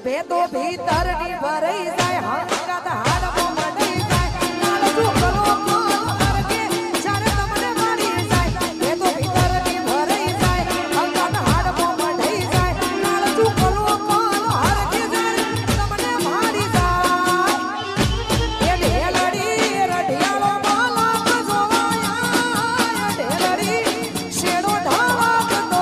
ભેદો ભીતરની ભરાઈ જાય હંકાત હાડમાં મંડી જાય નાળું કરો કે જ્યારે તમને મારી જાય ભેદો ભીતરની ભરાઈ જાય હંકાત હાડમાં મંડી જાય નાળું કરો હર કે જાય તમને મારી જાય એ ઢેલડી રઢિયાળો માલક જોવાયા ઢેલડી શેડો ઢાળકતો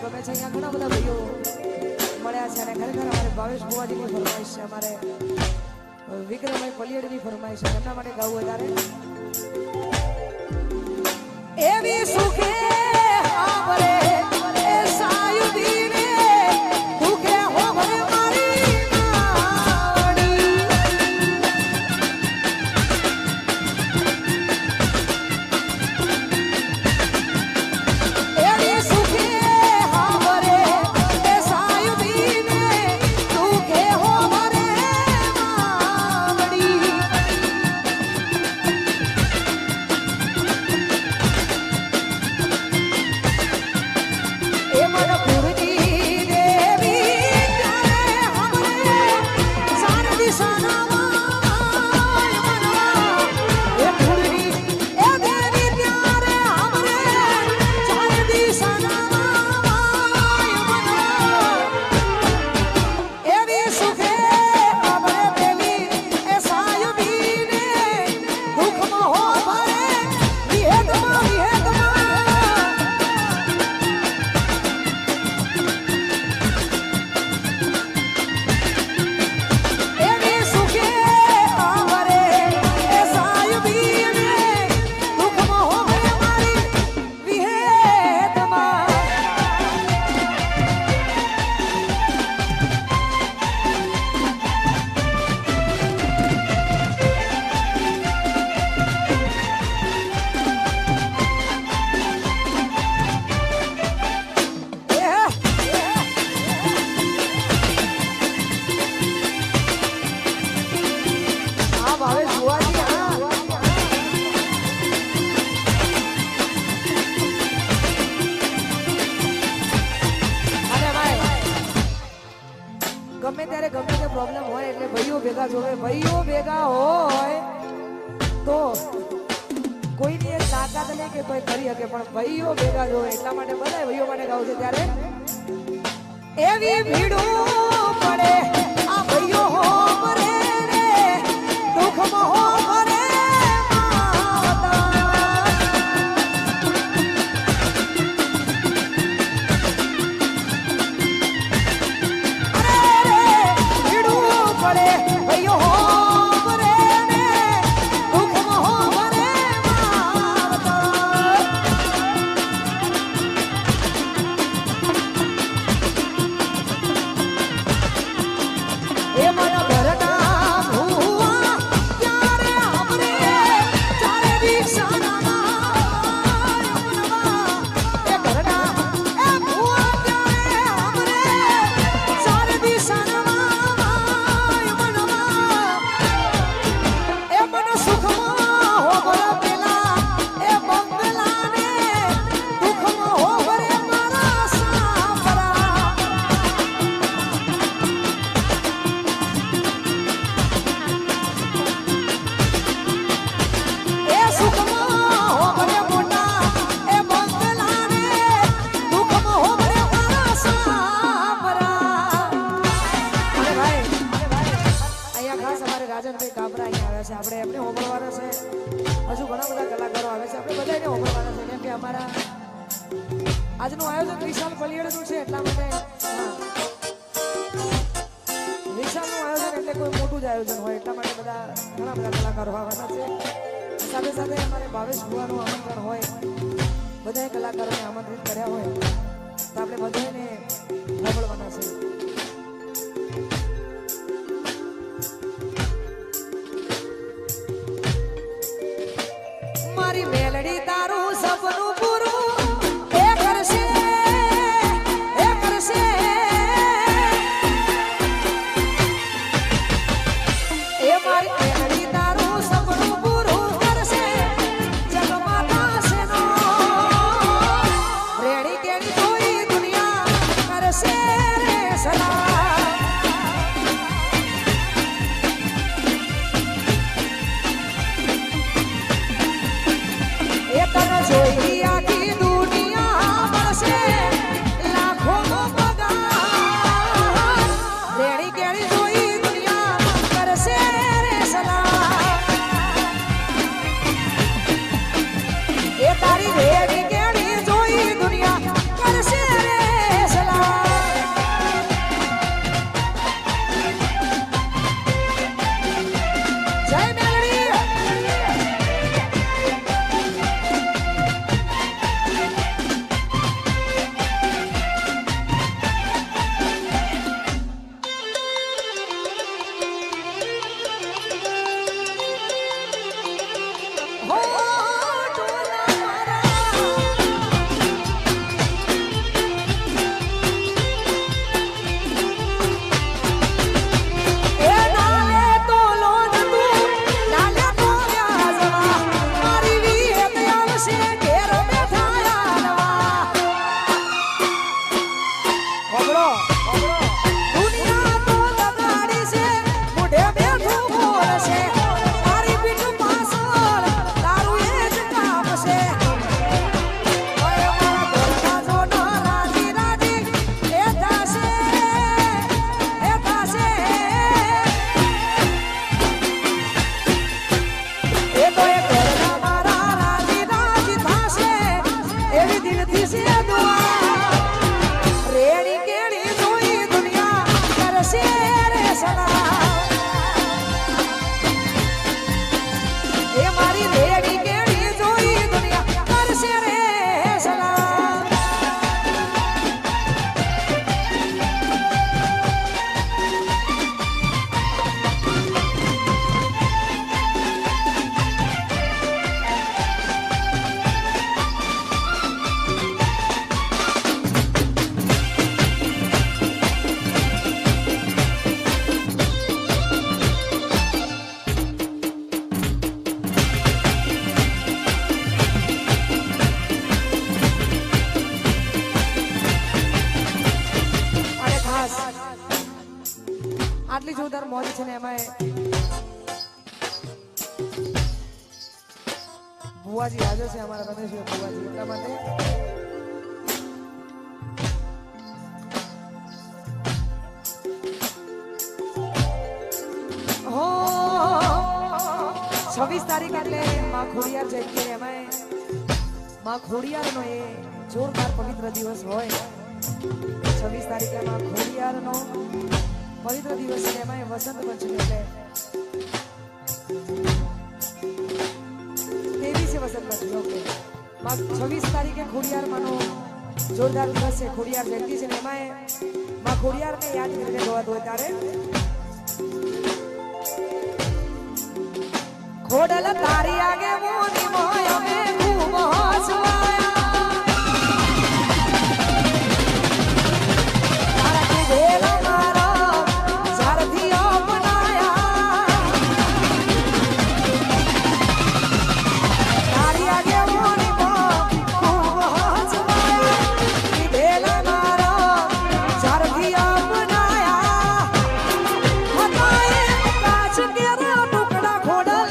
ગમે છે અહીંયા ઘણા બધા ભાઈઓ મળ્યા છે અને ખરેખર અમારે ભાવેશ ભુવાજીની ફરમાઈશ છે, અમારે વિક્રમભાઈ પલિયડની ફરમાઈશ છે, એમના માટે ગાવું વધારે એવી સુખે આવરે એ સાયુદીને દુખે હોવરે મારી નાવડી એવી સુખે આવરે એ સાયુદીને દુખે હોવરે માવડી ગમે ત્યારે ગમે તે પ્રોબ્લેમ હોય એટલે ભાઈઓ ભેગા જોવે, ભાઈઓ ભેગા હોય તો કોઈની એક તાકાત નહીં કે કોઈ કરી શકે, પણ ભાઈઓ ભેગા જોવે એટલા માટે બધા ભાઈઓ માટે ગાવું છે. ત્યારે એવી ભીડું પડે આ ભાઈઓ હો મરે રે દુઃખમાં હો મરે આપણે એમને હોમળવાના છે, હજુ ઘણા બધા કલાકારો આવે છે, આપણે બધાને હોમળવાના છે, કેમ કે અમારા આજનું આયોજન વિશાલ પલિયડનું છે એટલા માટે. વિશાલનું આયોજન એટલે કોઈ મોટું જ આયોજન હોય એટલા માટે બધા ઘણા બધા કલાકારો આવવાના છે. સાથે સાથે અમારે ભાવેશ ભુવાનું આમંત્રણ હોય, બધાએ કલાકારોને આમંત્રિત કર્યા હોય તો આપણે બધાને હોમળવાના છે. મારી મેલડી તારું સપનું પૂરું એ કરશે એ કરશે એ મારી મેલડી તારું સપનું પૂરું કરશે જગમાં થશે નો રેડી કેડી જોઈ દુનિયા કરશે રે સલામ જોઈ આખી દુનિયા મળશે લાખોનો પગાર રેડી કેડી જોઈ દુનિયા કરશે રે સલામ એ તારી રેડી કેડી જોઈ દુનિયા કરશે રે આટલી જોરદાર મોજ છે ને એમાં બુવાજી હાજર છે અમારા રમેશભાઈ બુવાજી એટલા માટે હો 26 તારીખ એટલે માં ખોડિયાર જયંતિ એમાં માં ખોડિયારનો એ જોરદાર પવિત્ર દિવસ હોય 26 તારીખે માં ખોડિયારનો પવિત્ર દિવસ છે એમાં વસંત પંચમી એટલે વસંત પંચમી ઓકે 26 તારીખે ખોડિયાર માનો જોરદાર દિવસ છે ખોડિયાર જયંતિ છે ને એમાં માં ખોડિયારને યાદ કરીને જોવા હોય ત્યારે ખોડલ તારી આગે મોની મોય મે ખૂબ હસવાયા તારા કે દેલા મારા ઝારથી અપનાયા તારી આગે મોની મોય ખૂબ હસવાયા દેલા મારા ઝારથી અપનાયા હતાએ કાચ કેરા ટુકડા ખોડલ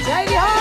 જય વિહાર